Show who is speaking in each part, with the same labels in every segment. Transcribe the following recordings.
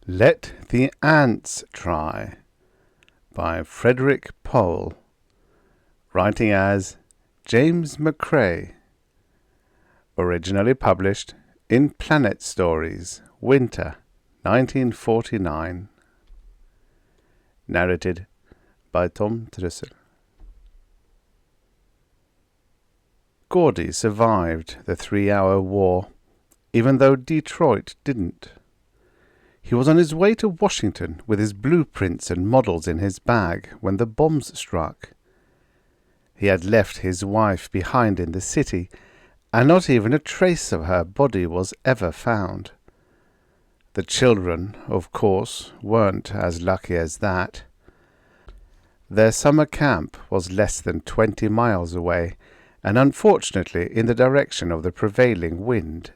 Speaker 1: Let the Ants Try by Frederik Pohl, writing as James McCrae. Originally published in Planet Stories, Winter, 1949. Narrated by Tom Trussel. Gordy survived the 3-hour war, even though Detroit didn't. He was on his way to Washington with his blueprints and models in his bag when the bombs struck. He had left his wife behind in the city, and not even a trace of her body was ever found. The children, of course, weren't as lucky as that. Their summer camp was less than 20 miles away, and unfortunately in the direction of the prevailing wind.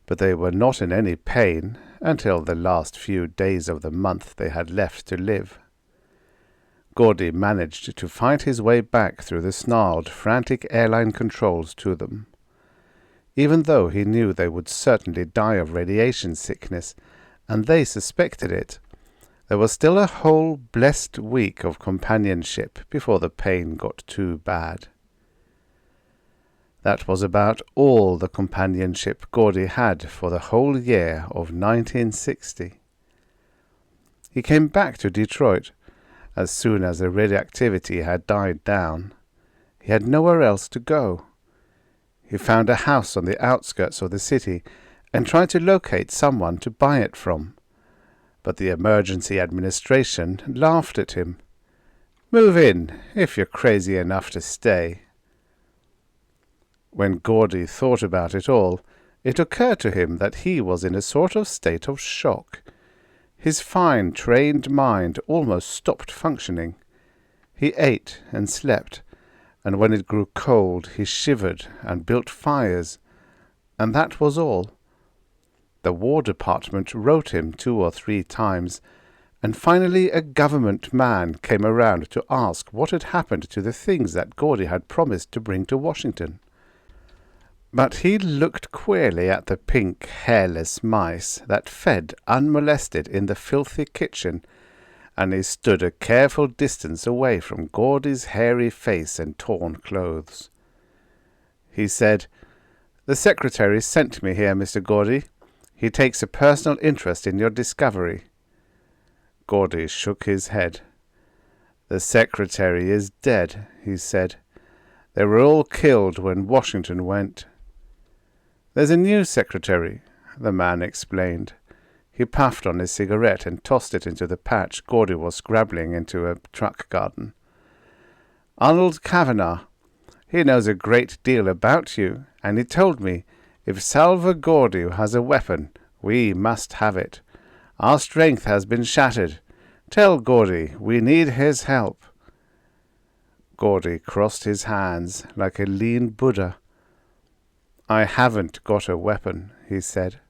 Speaker 1: But they were not in any pain until the last few days of the month they had left to live. Gordy managed to fight his way back through the snarled, frantic airline controls to them. Even though he knew they would certainly die of radiation sickness, and they suspected it, there was still a whole blessed week of companionship before the pain got too bad. That was about all the companionship Gordy had for the whole year of 1960. He came back to Detroit as soon as the radioactivity had died down. He had nowhere else to go. He found a house on the outskirts of the city and tried to locate someone to buy it from. But the emergency administration laughed at him. "Move in, if you're crazy enough to stay." When Gordy thought about it all, it occurred to him that he was in a sort of state of shock. His fine, trained mind almost stopped functioning. He ate and slept, and when it grew cold he shivered and built fires, and that was all. The War Department wrote him 2 or 3 times, and finally a government man came around to ask what had happened to the things that Gordy had promised to bring to Washington. But he looked queerly at the pink, hairless mice that fed unmolested in the filthy kitchen, and he stood a careful distance away from Gordy's hairy face and torn clothes. He said, "The secretary sent me here, Mr. Gordy. He takes a personal interest in your discovery." Gordy shook his head. "The secretary is dead," he said. "They were all killed when Washington went." "There's a new secretary," the man explained. He puffed on his cigarette and tossed it into the patch Gordy was scrabbling into a truck garden. "Arnold Kavanagh. He knows a great deal about you, and he told me, if Salva Gordy has a weapon, we must have it. Our strength has been shattered. Tell Gordy we need his help." Gordy crossed his hands like a lean Buddha. "I haven't got a weapon," he said.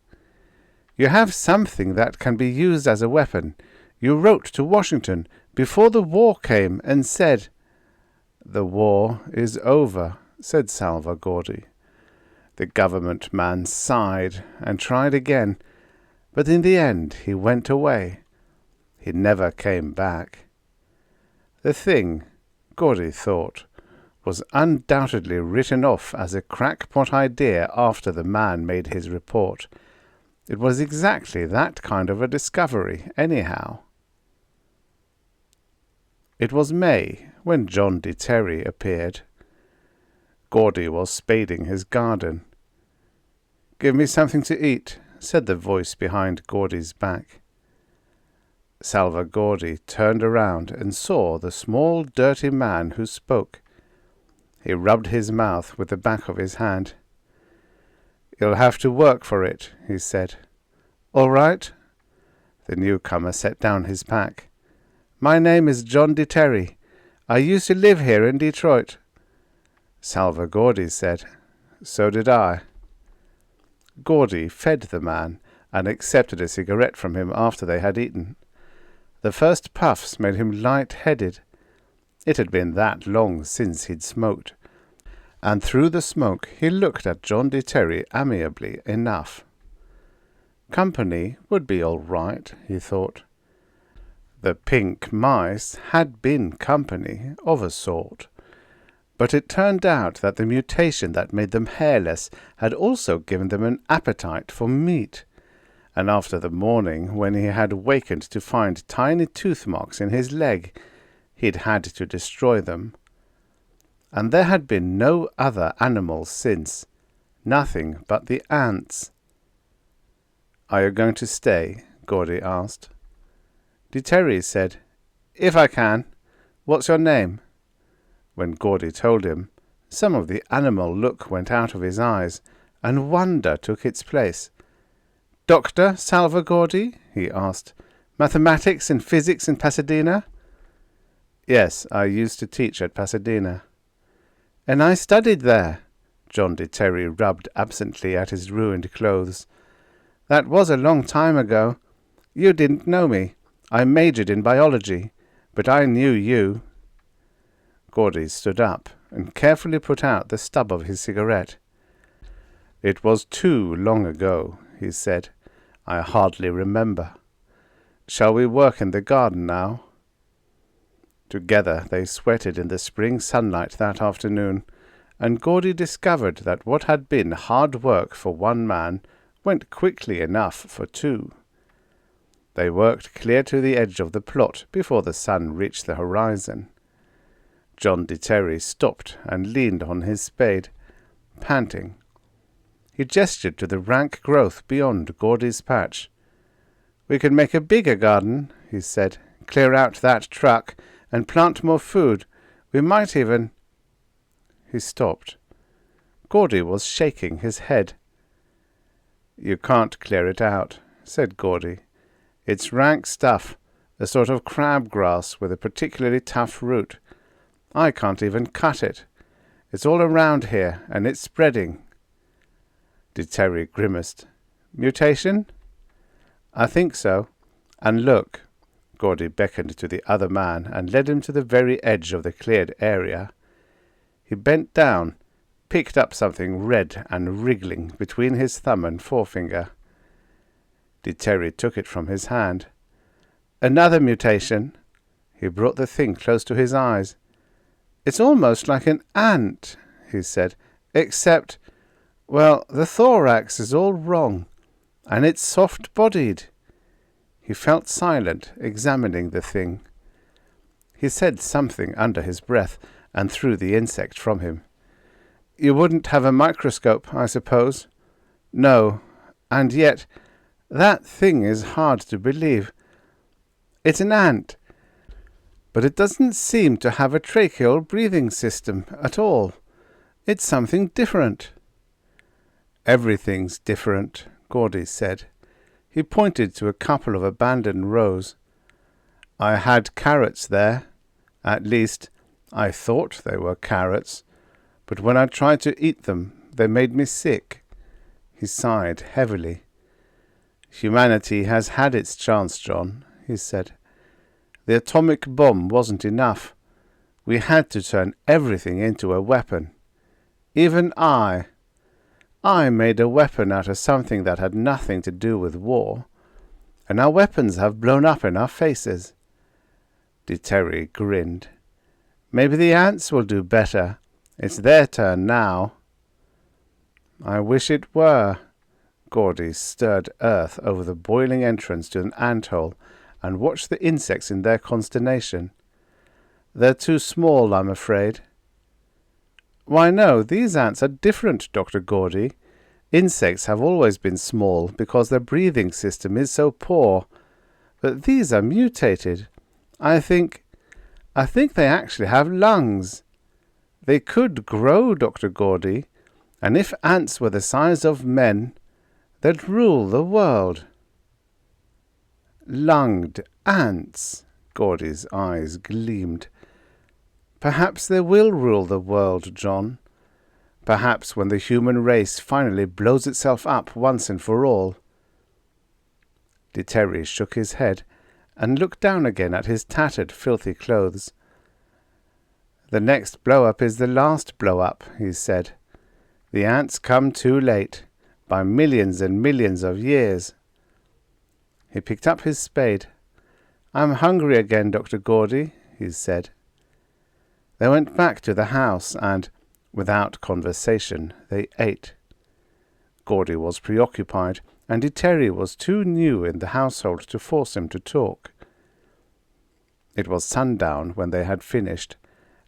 Speaker 1: "You have something that can be used as a weapon. You wrote to Washington before the war came and said—" "The war is over," said Salva Gordy. The government man sighed and tried again, but in the end he went away. He never came back. The thing, Gordy thought, was undoubtedly written off as a crackpot idea after the man made his report. It was exactly that kind of a discovery, anyhow. It was May when John D. Terry appeared. Gordy was spading his garden. "Give me something to eat," said the voice behind Gordy's back. Salva Gordy turned around and saw the small, dirty man who spoke. He rubbed his mouth with the back of his hand. "You'll have to work for it," he said. "All right." The newcomer set down his pack. "My name is John D. Terry. I used to live here in Detroit." Salva Gordy said, "So did I." Gordy fed the man and accepted a cigarette from him after they had eaten. The first puffs made him light-headed. It had been that long since he'd smoked, and through the smoke he looked at John D. Terry amiably enough. Company would be all right, he thought. The pink mice had been company, of a sort. But it turned out that the mutation that made them hairless had also given them an appetite for meat. And after the morning when he had wakened to find tiny tooth marks in his leg, he'd had to destroy them. And there had been no other animals since. Nothing but the ants. "Are you going to stay?" Gordy asked. Terry said, "If I can. What's your name?" When Gordy told him, some of the animal look went out of his eyes, and wonder took its place. "Dr. Salva Gordy?" he asked. "Mathematics and physics in Pasadena?" "Yes, I used to teach at Pasadena." "And I studied there." John Terry rubbed absently at his ruined clothes. "That was a long time ago. You didn't know me. I majored in biology, but I knew you." Gordy stood up and carefully put out the stub of his cigarette. "It was too long ago," he said. "I hardly remember. Shall we work in the garden now?" Together they sweated in the spring sunlight that afternoon, and Gordy discovered that what had been hard work for one man went quickly enough for two. They worked clear to the edge of the plot before the sun reached the horizon. John Terry stopped and leaned on his spade, panting. He gestured to the rank growth beyond Gordy's patch. "We could make a bigger garden," he said. "Clear out that truck and plant more food. We might even—" He stopped. Gordy was shaking his head. "You can't clear it out," said Gordy. "It's rank stuff, a sort of crabgrass with a particularly tough root. I can't even cut it. It's all around here, and it's spreading." Terry grimaced. "Mutation?" "I think so. And look." Gordy beckoned to the other man and led him to the very edge of the cleared area. He bent down, picked up something red and wriggling between his thumb and forefinger. Terry took it from his hand. "Another mutation." He brought the thing close to his eyes. "It's almost like an ant," he said, "except, well, the thorax is all wrong, and it's soft-bodied." He felt silent, examining the thing. He said something under his breath and threw the insect from him. "You wouldn't have a microscope, I suppose?" "No, and yet that thing is hard to believe. It's an ant, but it doesn't seem to have a tracheal breathing system at all. It's something different." "Everything's different," Gordy said. He pointed to a couple of abandoned rows. "I had carrots there. At least, I thought they were carrots. But when I tried to eat them, they made me sick." He sighed heavily. "Humanity has had its chance, John," he said. "The atomic bomb wasn't enough. We had to turn everything into a weapon. Even I made a weapon out of something that had nothing to do with war. And our weapons have blown up in our faces." Terry grinned. "Maybe the ants will do better. It's their turn now." "I wish it were." Gordy stirred earth over the boiling entrance to an anthole and watched the insects in their consternation. "They're too small, I'm afraid." "Why, no, these ants are different, Dr. Gordy. Insects have always been small because their breathing system is so poor. But these are mutated. I think they actually have lungs. They could grow, Dr. Gordy, and if ants were the size of men, they'd rule the world." "Lunged ants," Gordy's eyes gleamed. "Perhaps they will rule the world, John. Perhaps when the human race finally blows itself up once and for all." Terry shook his head and looked down again at his tattered, filthy clothes. "The next blow-up is the last blow-up," he said. "The ants come too late, by millions and millions of years. He picked up his spade. "I'm hungry again, Dr. Gordy," he said. They went back to the house and, without conversation, they ate. Gordy was preoccupied, and Terry was too new in the household to force him to talk. It was sundown when they had finished,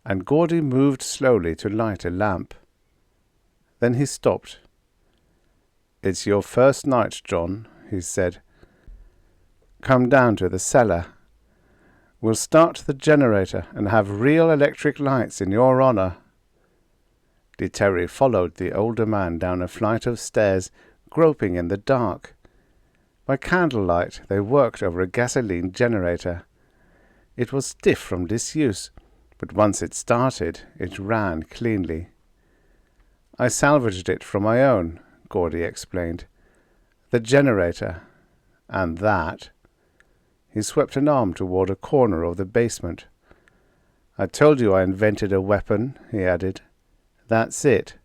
Speaker 1: and Gordy moved slowly to light a lamp. Then he stopped. "It's your first night, John," he said. "Come down to the cellar. We'll start the generator and have real electric lights in your honour." Terry followed the older man down a flight of stairs, groping in the dark. By candlelight they worked over a gasoline generator. It was stiff from disuse, but once it started, it ran cleanly. "I salvaged it from my own," Gordy explained. "The generator. And that." He swept an arm toward a corner of the basement. "I told you I invented a weapon," he added. "That's it."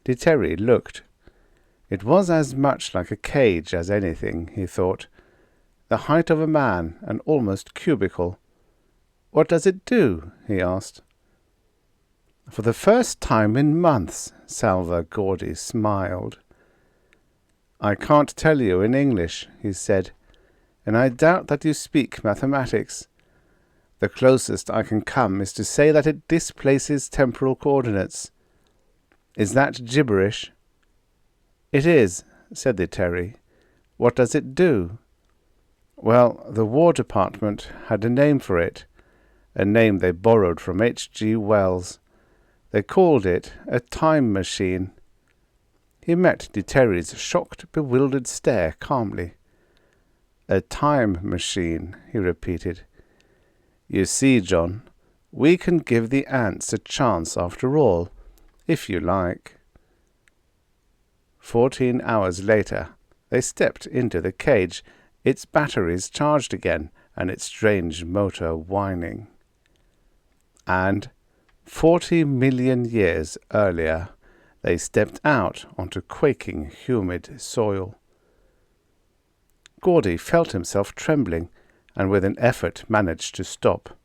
Speaker 1: Terry looked. It was as much like a cage as anything, he thought. The height of a man and almost cubical. "What does it do?" he asked. "For the first time in months," Salva Gordy smiled. "I can't tell you in English," he said, "and I doubt that you speak mathematics. The closest I can come is to say that it displaces temporal coordinates. Is that gibberish?" "It is," said the Terry. "What does it do?" "Well, the War Department had a name for it, a name they borrowed from H.G. Wells. They called it a time machine." He met Terry's shocked, bewildered stare calmly. "A time machine," he repeated. "You see, John, we can give the ants a chance after all, if you like." 14 hours later, they stepped into the cage, its batteries charged again, and its strange motor whining. And 40 million years earlier, they stepped out onto quaking, humid soil. Gordy felt himself trembling, and with an effort managed to stop.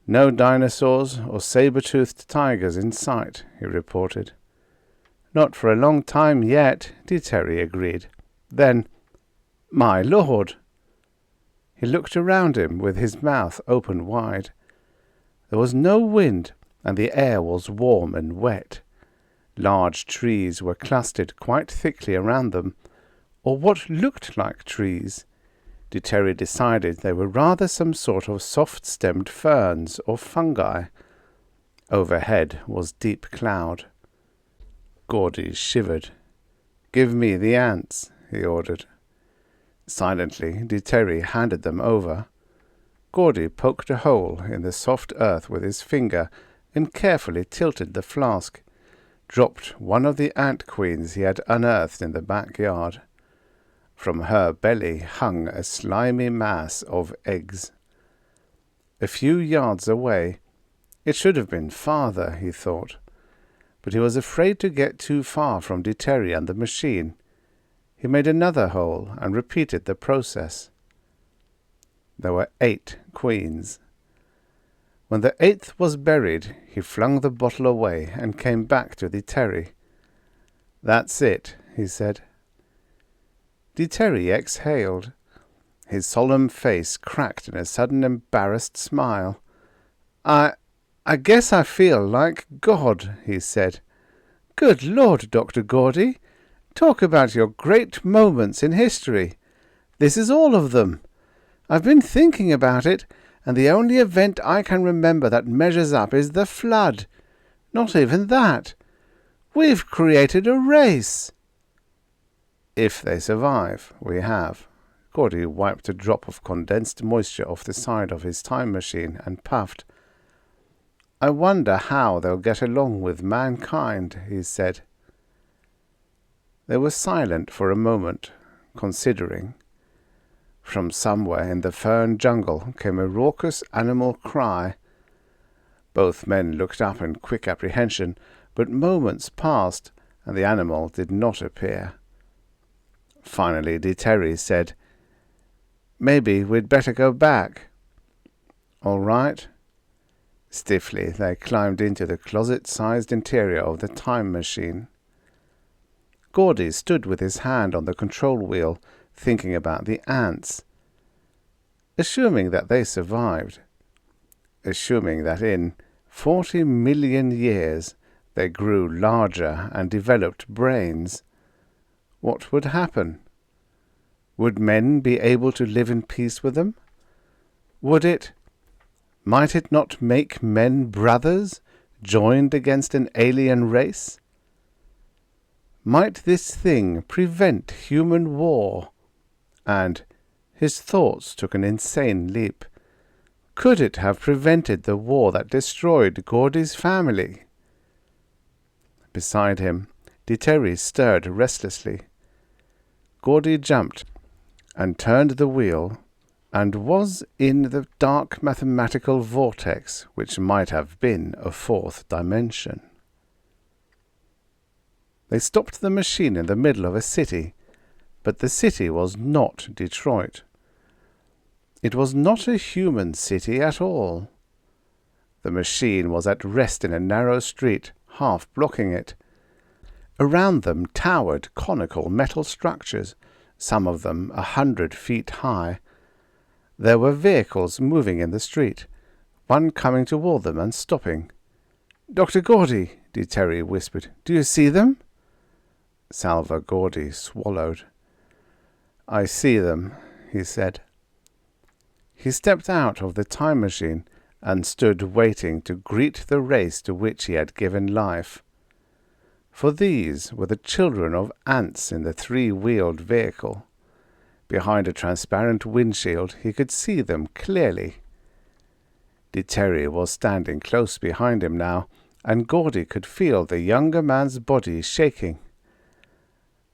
Speaker 1: "No dinosaurs or saber-toothed tigers in sight," he reported. "Not for a long time yet," Terry agreed. Then, "My Lord!" He looked around him with his mouth open wide. There was no wind, and the air was warm and wet. Large trees were clustered quite thickly around them, or what looked like trees. Terry decided they were rather some sort of soft-stemmed ferns or fungi. Overhead was deep cloud. Gordy shivered. "Give me the ants," he ordered. Silently, Terry handed them over. Gordy poked a hole in the soft earth with his finger and carefully tilted the flask, dropped one of the ant queens he had unearthed in the backyard. From her belly hung a slimy mass of eggs. A few yards away, it should have been farther, he thought, but he was afraid to get too far from Terry and the machine. He made another hole and repeated the process. There were 8 queens. When the 8th was buried, he flung the bottle away and came back to Terry. "That's it," he said. Terry exhaled. His solemn face cracked in a sudden embarrassed smile. I guess I feel like God," he said. "Good Lord, Dr. Gordy. Talk about your great moments in history. This is all of them. I've been thinking about it, and the only event I can remember that measures up is the flood. Not even that. We've created a race." "If they survive, we have." Gordy wiped a drop of condensed moisture off the side of his time machine and puffed. "I wonder how they'll get along with mankind," he said. They were silent for a moment, considering. From somewhere in the fern jungle came a raucous animal cry. Both men looked up in quick apprehension, but moments passed, and the animal did not appear. Finally, Terry said, "Maybe we'd better go back." "All right." Stiffly, they climbed into the closet-sized interior of the time machine. Gordy stood with his hand on the control wheel, thinking about the ants. Assuming that they survived, assuming that in 40 million years they grew larger and developed brains, what would happen? Would men be able to live in peace with them? Might it not make men brothers, joined against an alien race? Might this thing prevent human war? And his thoughts took an insane leap. Could it have prevented the war that destroyed Gordy's family? Beside him, Terry stirred restlessly. Gordy jumped and turned the wheel, and was in the dark mathematical vortex which might have been a fourth dimension. They stopped the machine in the middle of a city, but the city was not Detroit. It was not a human city at all. The machine was at rest in a narrow street, half blocking it. Around them towered conical metal structures, some of them 100 feet high. There were vehicles moving in the street, one coming toward them and stopping. "Dr. Gordy," Terry whispered, "do you see them?" Salva Gordy swallowed. "I see them," he said. He stepped out of the time machine and stood waiting to greet the race to which he had given life. For these were the children of ants in the three-wheeled vehicle. Behind a transparent windshield he could see them clearly. Terry was standing close behind him now, and Gordy could feel the younger man's body shaking.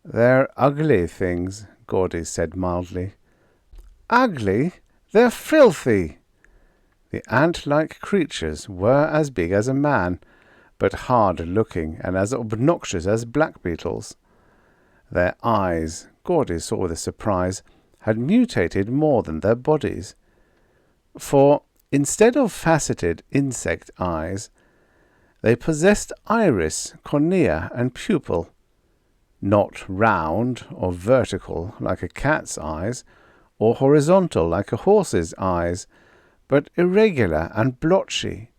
Speaker 1: "They're ugly things," Gordy said mildly. "Ugly? They're filthy!" The ant-like creatures were as big as a man, but hard-looking and as obnoxious as black beetles. Their eyes, Gordy saw with surprise, had mutated more than their bodies. For, instead of faceted insect eyes, they possessed iris, cornea, and pupil. Not round or vertical like a cat's eyes, or horizontal like a horse's eyes, but irregular and blotchy.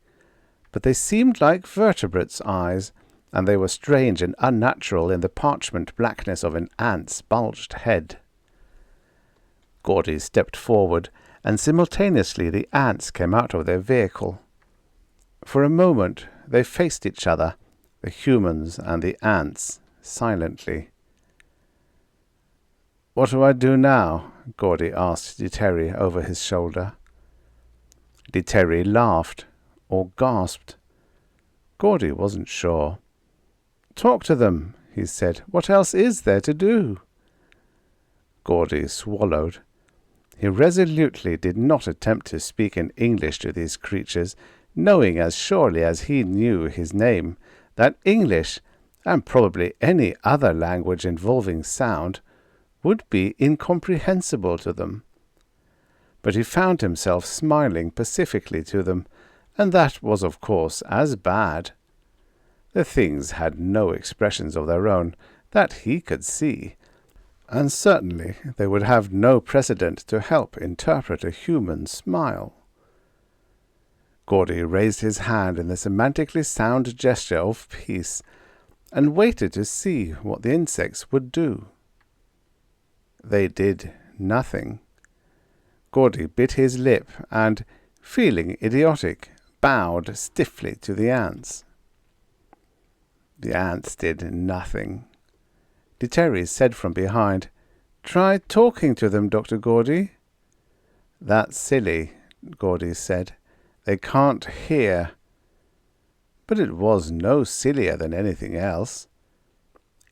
Speaker 1: But they seemed like vertebrates' eyes, and they were strange and unnatural in the parchment blackness of an ant's bulged head. Gordy stepped forward, and simultaneously the ants came out of their vehicle. For a moment they faced each other, the humans and the ants, silently. "What do I do now?" Gordy asked Terry over his shoulder. Terry laughed, or gasped. Gordy wasn't sure. "Talk to them," he said. "What else is there to do?" Gordy swallowed. He resolutely did not attempt to speak in English to these creatures, knowing as surely as he knew his name that English, and probably any other language involving sound, would be incomprehensible to them. But he found himself smiling pacifically to them, and that was of course as bad. The things had no expressions of their own, that he could see, and certainly they would have no precedent to help interpret a human smile. Gordy raised his hand in the semantically sound gesture of peace, and waited to see what the insects would do. They did nothing. Gordy bit his lip and, feeling idiotic, bowed stiffly to the ants. The ants did nothing. Terry said from behind, "Try talking to them, Dr. Gordy." "That's silly," Gordy said. "They can't hear." But it was no sillier than anything else.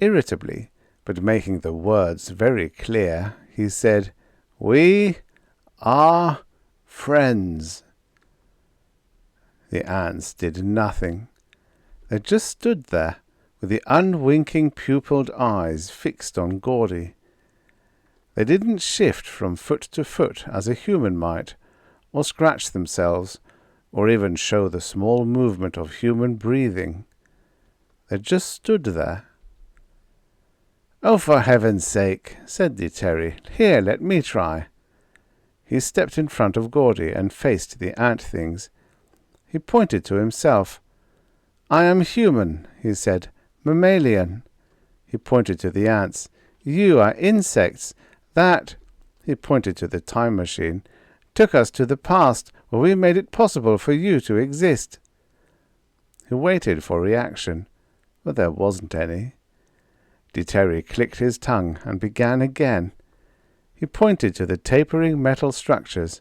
Speaker 1: Irritably, but making the words very clear, he said, "We are friends." The ants did nothing. They just stood there, with the unwinking pupilled eyes fixed on Gordy. They didn't shift from foot to foot as a human might, or scratch themselves, or even show the small movement of human breathing. They just stood there. "Oh, for heaven's sake," said Terry. "Here, let me try." He stepped in front of Gordy and faced the ant things. He pointed to himself. "I am human," he said. "Mammalian." He pointed to the ants. "You are insects. That," he pointed to the time machine, "took us to the past, where we made it possible for you to exist." He waited for reaction, but there wasn't any. Terry clicked his tongue and began again. He pointed to the tapering metal structures.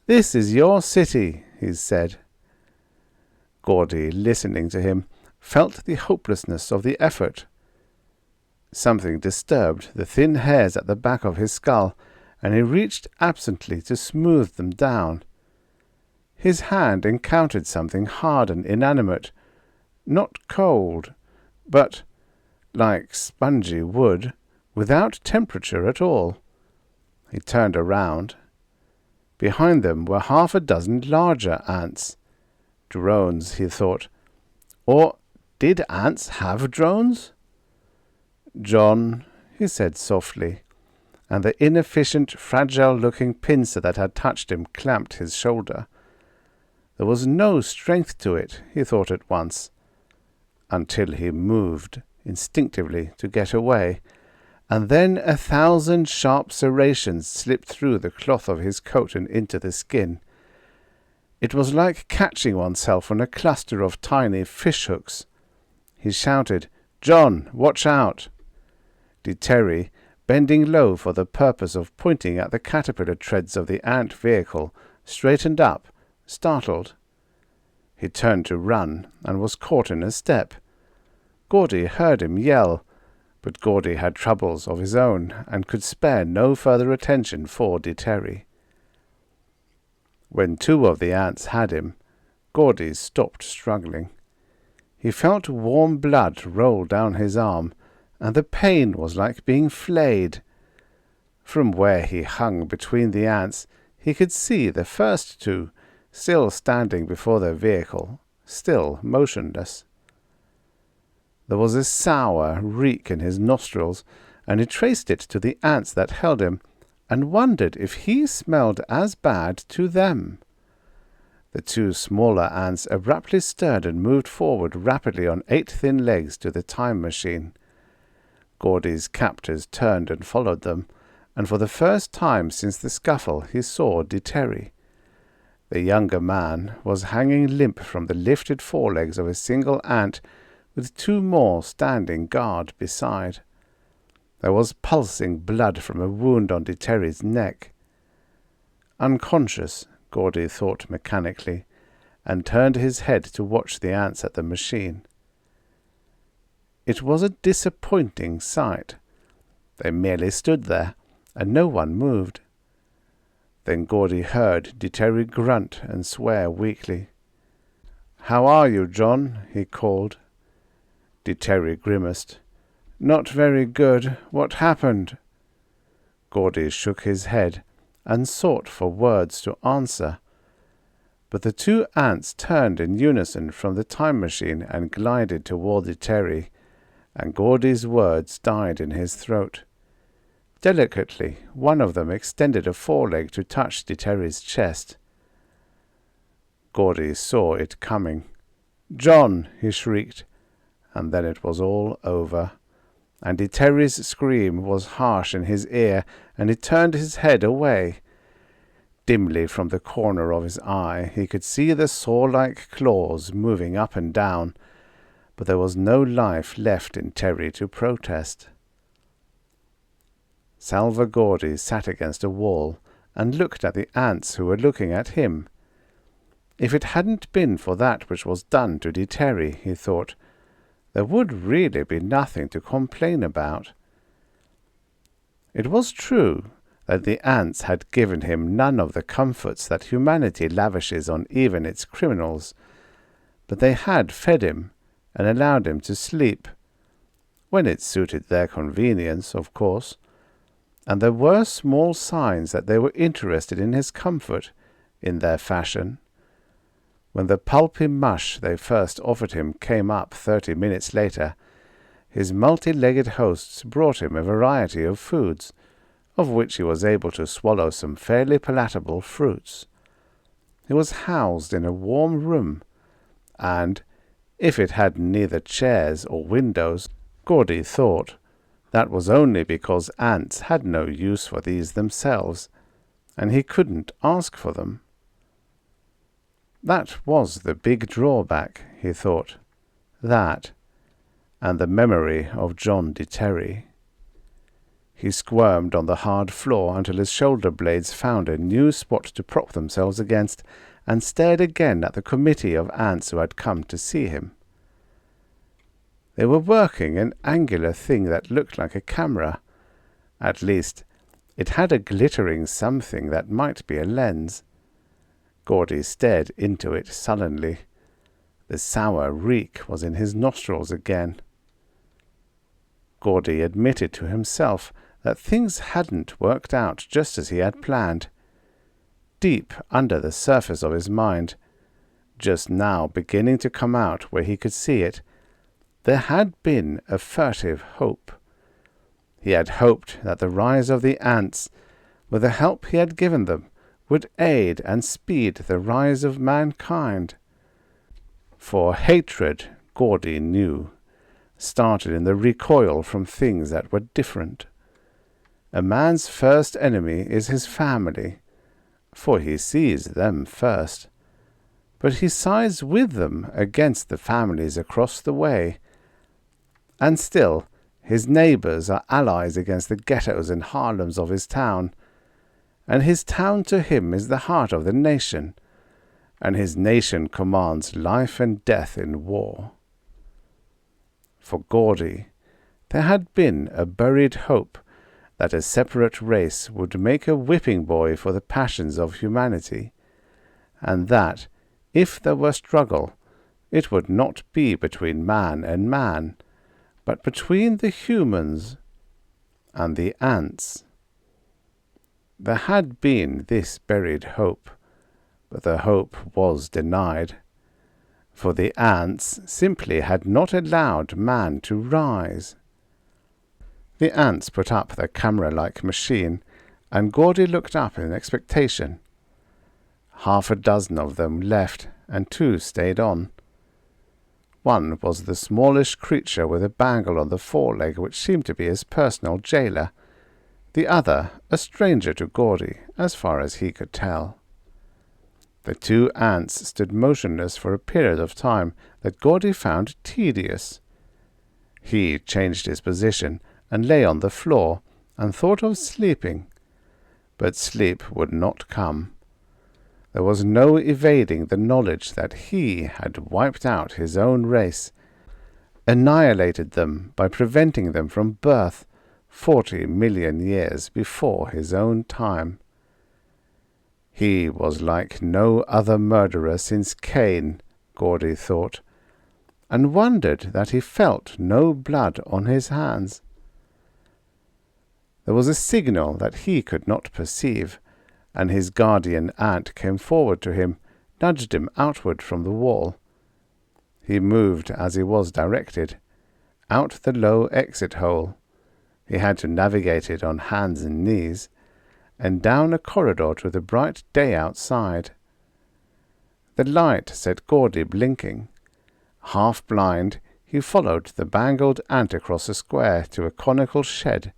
Speaker 1: "This is your city," he said. Gordy, listening to him, felt the hopelessness of the effort. Something disturbed the thin hairs at the back of his skull, and he reached absently to smooth them down. His hand encountered something hard and inanimate, not cold, but like spongy wood, without temperature at all. He turned around. Behind them were half a dozen larger ants. Drones, he thought. Or did ants have drones? "John," he said softly, and the inefficient, fragile-looking pincer that had touched him clamped his shoulder. There was no strength to it, he thought at once, until he moved instinctively to get away, and then 1,000 sharp serrations slipped through the cloth of his coat and into the skin. It was like catching oneself on a cluster of tiny fish-hooks. He shouted, "John, watch out!" Terry, bending low for the purpose of pointing at the caterpillar treads of the ant vehicle, straightened up, startled. He turned to run, and was caught in a step. Gordy heard him yell, but Gordy had troubles of his own, and could spare no further attention for Terry. When 2 of the ants had him, Gordy stopped struggling. He felt warm blood roll down his arm, and the pain was like being flayed. From where he hung between the ants, he could see the first 2, still standing before their vehicle, still motionless. There was a sour reek in his nostrils, and he traced it to the ants that held him, and wondered if he smelled as bad to them. The 2 smaller ants abruptly stirred and moved forward rapidly on 8 thin legs to the time machine. Gordy's captors turned and followed them, and for the first time since the scuffle he saw Terry. The younger man was hanging limp from the lifted forelegs of a single ant, with 2 more standing guard beside. There was pulsing blood from a wound on Terry's neck. Unconscious, Gordy thought mechanically, and turned his head to watch the ants at the machine. It was a disappointing sight. They merely stood there, and no one moved. Then Gordy heard Terry grunt and swear weakly. "How are you, John?" he called. Terry grimaced. "Not very good. What happened?" Gordy shook his head and sought for words to answer. But the 2 ants turned in unison from the time machine and glided toward Terry, and Gordy's words died in his throat. Delicately, one of them extended a foreleg to touch Terry's chest. Gordy saw it coming. "John!" he shrieked, and then it was all over, and Terry's scream was harsh in his ear, and he turned his head away. Dimly from the corner of his eye he could see the saw-like claws moving up and down, but there was no life left in Terry to protest. Salva Gordy sat against a wall and looked at the ants who were looking at him. If it hadn't been for that which was done to Terry, he thought, there would really be nothing to complain about. It was true that the ants had given him none of the comforts that humanity lavishes on even its criminals, but they had fed him and allowed him to sleep, when it suited their convenience, of course, and there were small signs that they were interested in his comfort, in their fashion. When the pulpy mush they first offered him came up 30 minutes later, his multi-legged hosts brought him a variety of foods, of which he was able to swallow some fairly palatable fruits. He was housed in a warm room, and, if it had neither chairs or windows, Gordy thought, that was only because ants had no use for these themselves, and he couldn't ask for them. That was the big drawback, he thought. That, and the memory of John de Terry. He squirmed on the hard floor until his shoulder blades found a new spot to prop themselves against, and stared again at the committee of ants who had come to see him. They were working an angular thing that looked like a camera. At least, it had a glittering something that might be a lens. Gordy stared into it sullenly. The sour reek was in his nostrils again. Gordy admitted to himself that things hadn't worked out just as he had planned. Deep under the surface of his mind, just now beginning to come out where he could see it, there had been a furtive hope. He had hoped that the rise of the ants, with the help he had given them, would aid and speed the rise of mankind. For hatred, Gordy knew, started in the recoil from things that were different. A man's first enemy is his family, for he sees them first. But he sides with them against the families across the way. And still, his neighbours are allies against the ghettos and Harlems of his town. And his town to him is the heart of the nation, and his nation commands life and death in war. For Gordy, there had been a buried hope that a separate race would make a whipping boy for the passions of humanity, and that, if there were struggle, it would not be between man and man, but between the humans and the ants. There had been this buried hope, but the hope was denied, for the ants simply had not allowed man to rise. The ants put up their camera-like machine, and Gordy looked up in expectation. 6 of them left, and 2 stayed on. One was the smallish creature with a bangle on the foreleg which seemed to be his personal jailer, the other a stranger to Gordy, as far as he could tell. The 2 ants stood motionless for a period of time that Gordy found tedious. He changed his position and lay on the floor, and thought of sleeping. But sleep would not come. There was no evading the knowledge that he had wiped out his own race, annihilated them by preventing them from birth 40 million years before his own time. He was like no other murderer since Cain, Gordy thought, and wondered that he felt no blood on his hands. There was a signal that he could not perceive, and his guardian ant came forward to him, nudged him outward from the wall. He moved as he was directed, out the low exit hole. He had to navigate it on hands and knees, and down a corridor to the bright day outside. The light set Gordy blinking. Half blind, he followed the bangled ant across a square to a conical shed.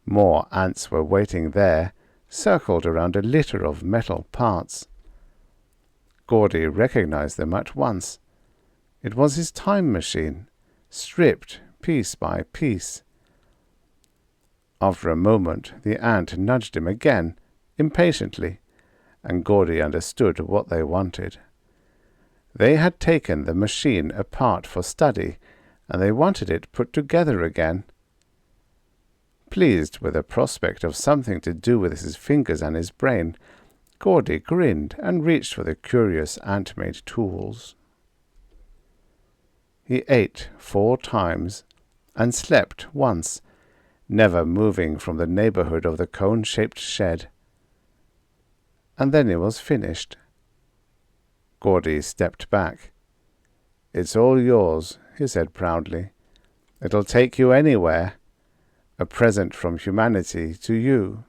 Speaker 1: More ants were waiting there, circled around a litter of metal parts. Gordy recognized them at once. It was his time machine, stripped piece by piece. After a moment, the ant nudged him again, impatiently, and Gordy understood what they wanted. They had taken the machine apart for study, and they wanted it put together again. Pleased with the prospect of something to do with his fingers and his brain, Gordy grinned and reached for the curious ant-made tools. He ate 4 times, and slept once, never moving from the neighborhood of the cone-shaped shed. And then it was finished. Gordy stepped back. "It's all yours," he said proudly. "It'll take you anywhere. A present from humanity to you."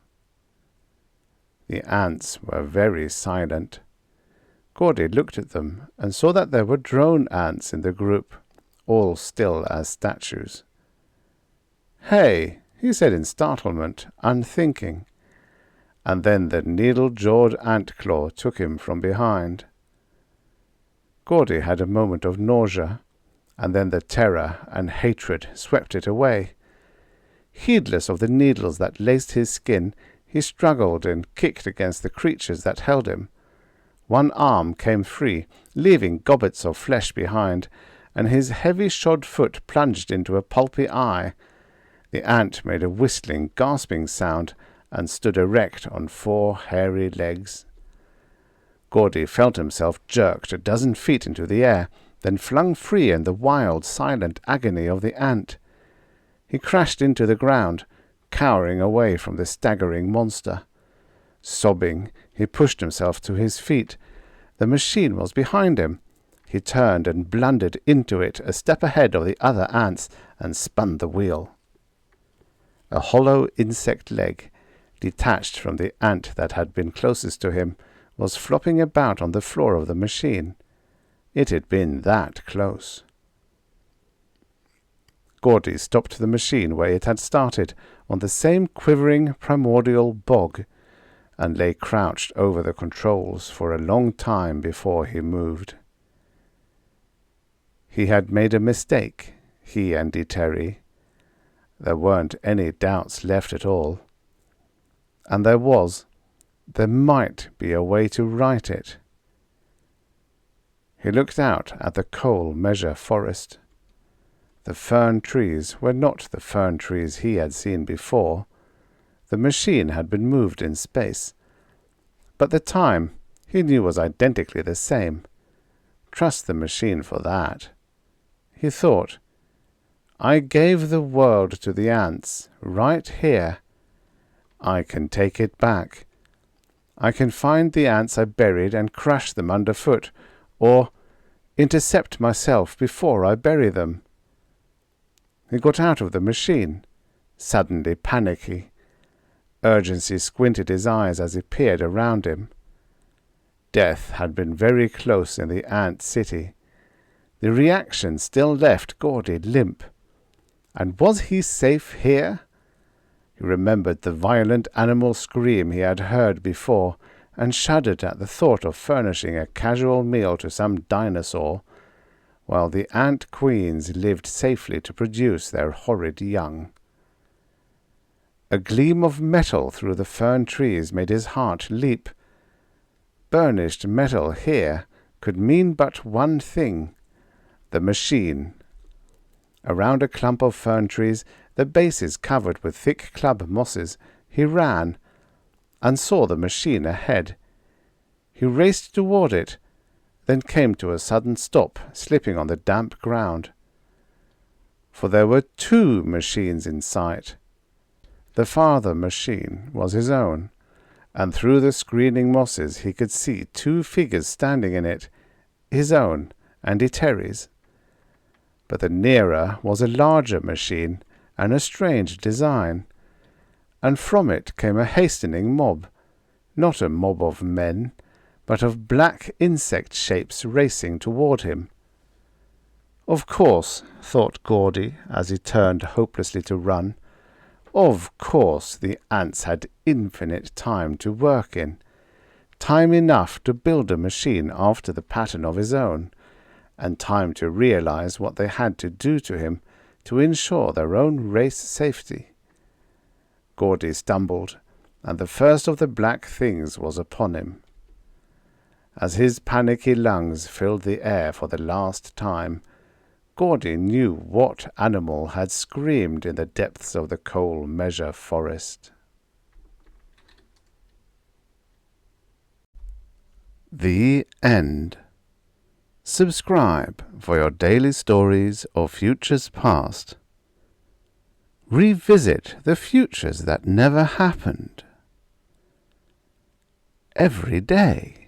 Speaker 1: The ants were very silent. Gordy looked at them and saw that there were drone ants in the group, all still as statues. "Hey," he said in startlement, unthinking, and then the needle-jawed ant-claw took him from behind. Gordy had a moment of nausea, and then the terror and hatred swept it away. Heedless of the needles that laced his skin, he struggled and kicked against the creatures that held him. One arm came free, leaving gobbets of flesh behind, and his heavy-shod foot plunged into a pulpy eye. The ant made a whistling, gasping sound and stood erect on 4 hairy legs. Gordy felt himself jerked a dozen feet into the air, then flung free in the wild, silent agony of the ant. He crashed into the ground, cowering away from the staggering monster. Sobbing, he pushed himself to his feet. The machine was behind him. He turned and blundered into it, a step ahead of the other ants, and spun the wheel. A hollow insect leg, detached from the ant that had been closest to him, was flopping about on the floor of the machine. It had been that close. Gordy stopped the machine where it had started, on the same quivering primordial bog, and lay crouched over the controls for a long time before he moved. He had made a mistake, he and Terry. There weren't any doubts left at all. And there might be a way to right it. He looked out at the coal measure forest. The fern trees were not the fern trees he had seen before. The machine had been moved in space. But the time, he knew, was identically the same. Trust the machine for that. He thought, "I gave the world to the ants, right here. I can take it back. I can find the ants I buried and crush them underfoot, or intercept myself before I bury them." He got out of the machine, suddenly panicky. Urgency squinted his eyes as he peered around him. Death had been very close in the ant city. The reaction still left Gordy limp. And was he safe here? He remembered the violent animal scream he had heard before, and shuddered at the thought of furnishing a casual meal to some dinosaur, while the ant queens lived safely to produce their horrid young. A gleam of metal through the fern trees made his heart leap. Burnished metal here could mean but one thing: the machine. Around a clump of fern trees, the bases covered with thick club mosses, he ran, and saw the machine ahead. He raced toward it, then came to a sudden stop, slipping on the damp ground. For there were 2 machines in sight. The farther machine was his own, and through the screening mosses he could see 2 figures standing in it, his own and Eteri's. But the nearer was a larger machine and a strange design, and from it came a hastening mob, not a mob of men, but of black insect shapes racing toward him. Of course, thought Gordy as he turned hopelessly to run, of course the ants had infinite time to work in, time enough to build a machine after the pattern of his own, and time to realize what they had to do to him to ensure their own race safety. Gordy stumbled, and the first of the black things was upon him. As his panicky lungs filled the air for the last time, Gordy knew what animal had screamed in the depths of the coal measure forest. The end. Subscribe for your daily stories of futures past. revisit the futures that never happened. Every day.